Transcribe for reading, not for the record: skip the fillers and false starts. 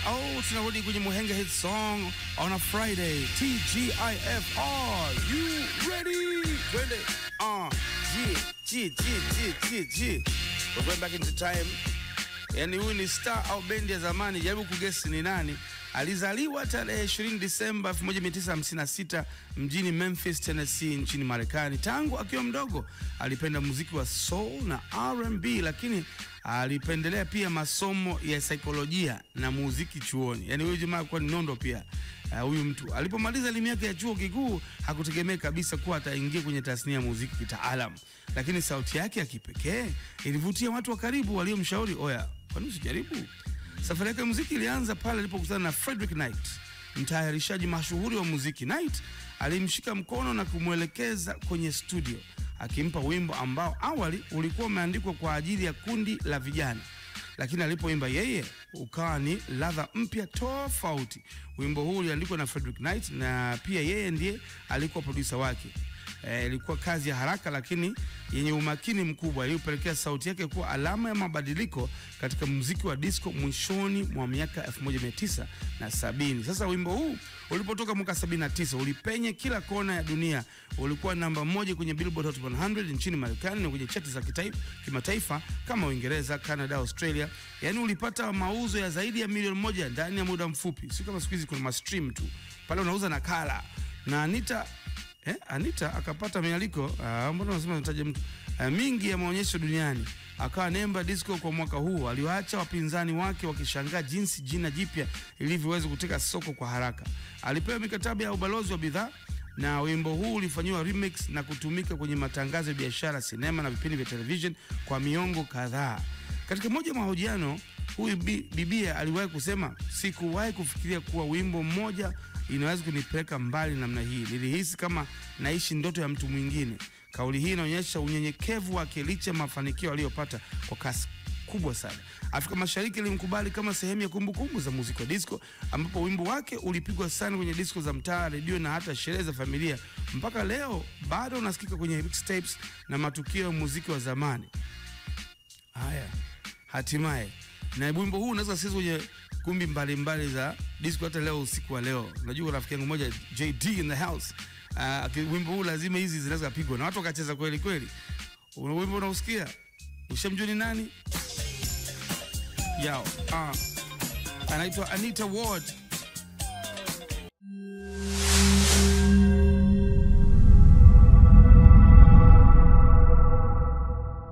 Oh, tunarudi kwenye Muhenga hit song on a Friday. TGIF. Are you ready? Twende. G. We're going back into time. Yani huyu ni star au bendi ya zamani. Jaribu kugesi ni nani. Alizaliwa tarehe 20 Disemba 1956 mjini Memphis, Tennessee nchini Marekani. Tangu akiwa mdogo alipenda muziki wa soul na R&B, lakini alipendelea pia masomo ya saikolojia na muziki chuoni. Yani huyu jamaa kwa nondo pia. Huyu mtu alipomaliza elimu yake ya chuo kikuu hakutegemea kabisa kuwa ataingia kwenye tasnia ya muziki kitaalam, lakini sauti yake ya kipekee ilivutia watu wa karibu waliomshauri, oya, kwani usijaribu? Safari yake ya muziki ilianza pale alipokutana na Frederick Knight, mtayarishaji mashuhuri wa muziki. Knight alimshika mkono na kumwelekeza kwenye studio, akimpa wimbo ambao awali ulikuwa umeandikwa kwa ajili ya kundi la vijana, lakini alipoimba yeye ukawa ni ladha mpya tofauti. Wimbo huu uliandikwa na Frederick Knight na pia yeye ndiye alikuwa producer wake. Ilikuwa kazi ya haraka lakini yenye umakini mkubwa, iliyopelekea sauti yake kuwa alama ya mabadiliko katika muziki wa disco mwishoni mwa miaka 1970. Sasa wimbo huu ulipotoka mwaka 79 ulipenye kila kona ya dunia. Ulikuwa namba 1 kwenye Billboard Hot 100 nchini Marekani na kwenye chati za kimataifa kama Uingereza, Canada, Australia. Yani ulipata mauzo ya zaidi ya milioni 1 ndani ya muda mfupi. Si kama siku hizi kuna stream tu. Pale unauza nakala. Na Anita akapata mialiko, mbona unasema nataja mtu, mingi ya maonyesho duniani. Akawa nemba disco kwa mwaka huu. Aliwaacha wapinzani wake wakishangaa jinsi jina jipya ilivyoweza kuteka soko kwa haraka. Alipewa mikataba ya ubalozi wa bidhaa na wimbo huu ulifanywa remix na kutumika kwenye matangazo ya biashara, sinema na vipindi vya television kwa miongo kadhaa. Katika moja mahojiano, huyu bibia aliwahi kusema, sikuwahi kufikiria kuwa wimbo mmoja inaweza kunipeleka mbali namna hii. Nilihisi kama naishi ndoto ya mtu mwingine. Kauli hii inaonyesha unyenyekevu wake licha mafanikio aliyopata kwa kasi kubwa sana. Afrika Mashariki ilimkubali kama sehemu ya kumbukumbu za muziki wa disco, ambapo wimbo wake ulipigwa sana kwenye disco za mtaa, redio na hata sherehe za familia. Mpaka leo bado unasikika kwenye mixtapes na matukio ya muziki wa zamani. Haya, hatimaye na wimbo huu unaweza sisi kwenye kumbi mbalimbali za disco hata leo usiku wa leo. Unajua rafiki yangu mmoja JD in the house, wimbo huu lazima hizi zinaweza kupigwa na watu wakacheza kweli kweli. Wimbo unausikia, ushamjua ni nani? Yao anaitwa Anita Ward.